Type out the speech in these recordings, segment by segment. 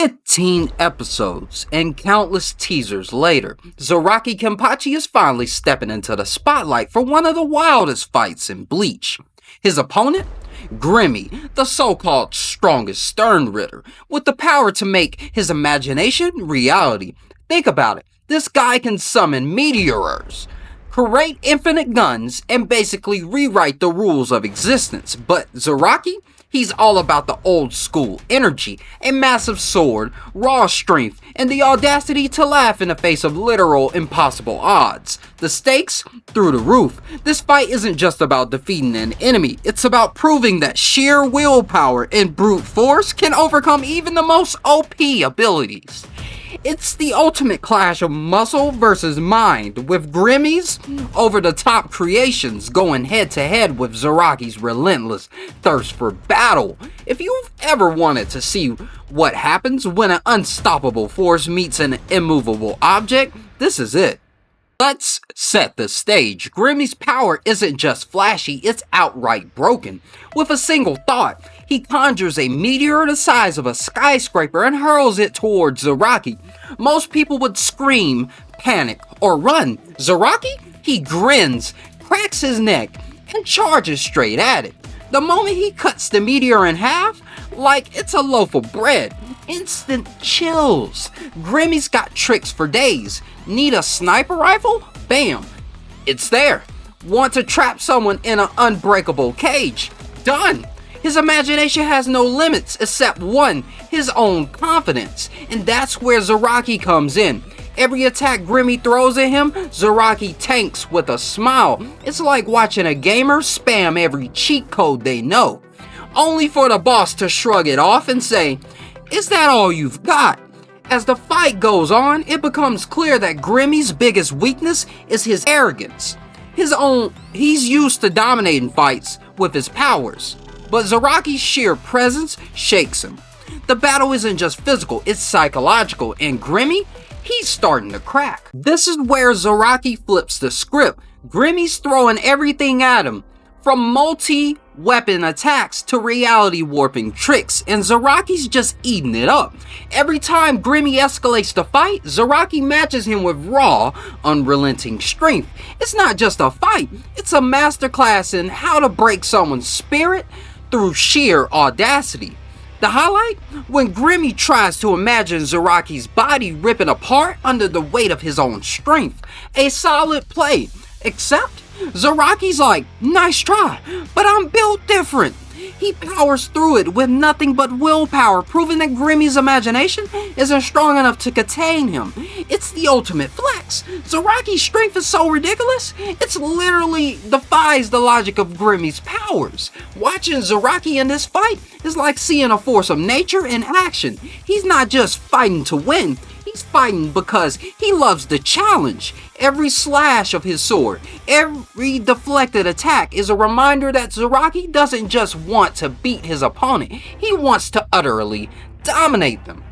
15 episodes and countless teasers later, Zaraki Kenpachi is finally stepping into the spotlight for one of the wildest fights in Bleach. His opponent? Gremmy, the so-called strongest Stern Ritter, with the power to make his imagination reality. Think about it, this guy can summon meteors, create infinite guns, and basically rewrite the rules of existence. But Zaraki? He's all about the old school energy, a massive sword, raw strength, and the audacity to laugh in the face of literal impossible odds. The stakes? Through the roof. This fight isn't just about defeating an enemy, it's about proving that sheer willpower and brute force can overcome even the most OP abilities. It's the ultimate clash of muscle versus mind, with Gremmy's over-the-top creations going head-to-head with Zaraki's relentless thirst for battle. If you've ever wanted to see what happens when an unstoppable force meets an immovable object, this is it. Let's set the stage. Gremmy's power isn't just flashy, it's outright broken. With a single thought, he conjures a meteor the size of a skyscraper and hurls it towards Zaraki. Most people would scream, panic, or run. Zaraki? He grins, cracks his neck, and charges straight at it. The moment he cuts the meteor in half, like it's a loaf of bread, instant chills. Gremmy's got tricks for days. Need a sniper rifle? Bam! It's there. Want to trap someone in an unbreakable cage? Done! His imagination has no limits except one, his own confidence. And that's where Zaraki comes in. Every attack Gremmy throws at him, Zaraki tanks with a smile. It's like watching a gamer spam every cheat code they know, only for the boss to shrug it off and say, "Is that all you've got?" As the fight goes on, it becomes clear that Gremmy's biggest weakness is his arrogance. He's used to dominating fights with his powers, but Zaraki's sheer presence shakes him. The battle isn't just physical, it's psychological, and Gremmy? He's starting to crack. This is where Zaraki flips the script. Gremmy's throwing everything at him, from multi-weapon attacks to reality warping tricks, and Zaraki's just eating it up. Every time Gremmy escalates the fight, Zaraki matches him with raw, unrelenting strength. It's not just a fight, it's a masterclass in how to break someone's spirit through sheer audacity. The highlight? When Gremmy tries to imagine Zaraki's body ripping apart under the weight of his own strength. A solid play, except Zaraki's like, "Nice try, but I'm built different." He powers through it with nothing but willpower, proving that Gremmy's imagination isn't strong enough to contain him. It's the ultimate flex. Zaraki's strength is so ridiculous, it's literally defies the logic of Gremmy's powers. Watching Zaraki in this fight is like seeing a force of nature in action. He's not just fighting to win, he's fighting because he loves the challenge. Every slash of his sword, every deflected attack is a reminder that Zaraki doesn't just want to beat his opponent, he wants to utterly dominate them.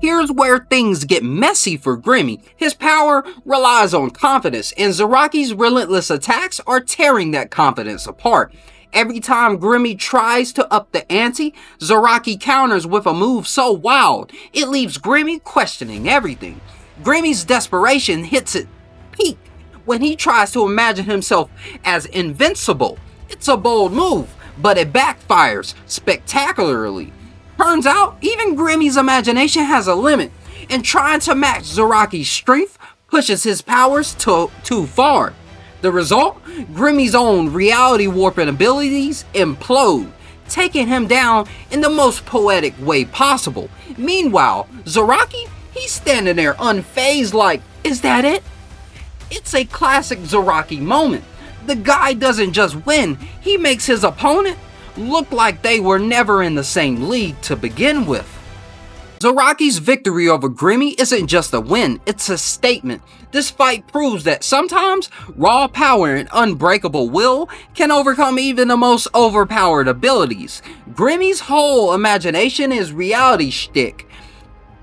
Here's where things get messy for Gremmy. His power relies on confidence, and Zaraki's relentless attacks are tearing that confidence apart. Every time Gremmy tries to up the ante, Zaraki counters with a move so wild, it leaves Gremmy questioning everything. Gremmy's desperation hits its peak when he tries to imagine himself as invincible. It's a bold move, but it backfires spectacularly. Turns out, even Gremmy's imagination has a limit, and trying to match Zaraki's strength pushes his powers too far. The result? Gremmy's own reality warping abilities implode, taking him down in the most poetic way possible. Meanwhile, Zaraki? He's standing there unfazed like, "Is that it?" It's a classic Zaraki moment. The guy doesn't just win, he makes his opponent look like they were never in the same league to begin with. Zaraki's victory over Gremmy isn't just a win, it's a statement. This fight proves that sometimes raw power and unbreakable will can overcome even the most overpowered abilities. Gremmy's whole imagination is reality shtick.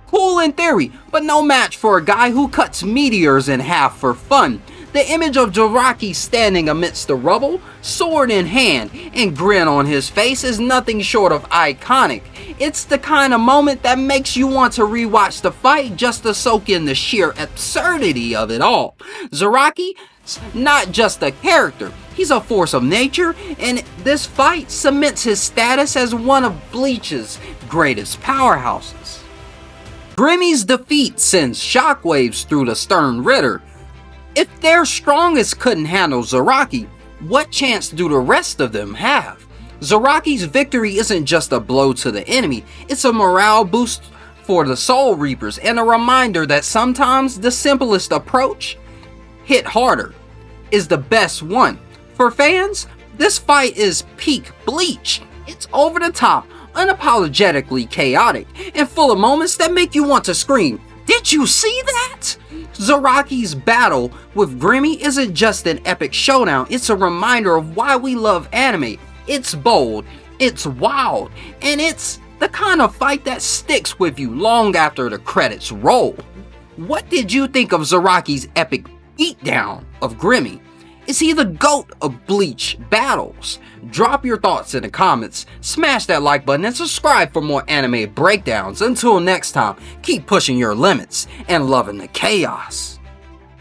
Cool in theory, but no match for a guy who cuts meteors in half for fun. The image of Zaraki standing amidst the rubble, sword in hand, and grin on his face is nothing short of iconic. It's the kind of moment that makes you want to rewatch the fight just to soak in the sheer absurdity of it all. Zaraki's not just a character, he's a force of nature, and this fight cements his status as one of Bleach's greatest powerhouses. Gremmy's defeat sends shockwaves through the Stern Ritter. If their strongest couldn't handle Zaraki, what chance do the rest of them have? Zaraki's victory isn't just a blow to the enemy, it's a morale boost for the Soul Reapers and a reminder that sometimes the simplest approach, hit harder, is the best one. For fans, this fight is peak Bleach. It's over the top, unapologetically chaotic, and full of moments that make you want to scream, "Did you see that?" Zaraki's battle with Gremmy isn't just an epic showdown, it's a reminder of why we love anime. It's bold, it's wild, and it's the kind of fight that sticks with you long after the credits roll. What did you think of Zaraki's epic beatdown of Gremmy? Is he the GOAT of Bleach battles? Drop your thoughts in the comments, smash that like button, and subscribe for more anime breakdowns. Until next time, keep pushing your limits and loving the chaos.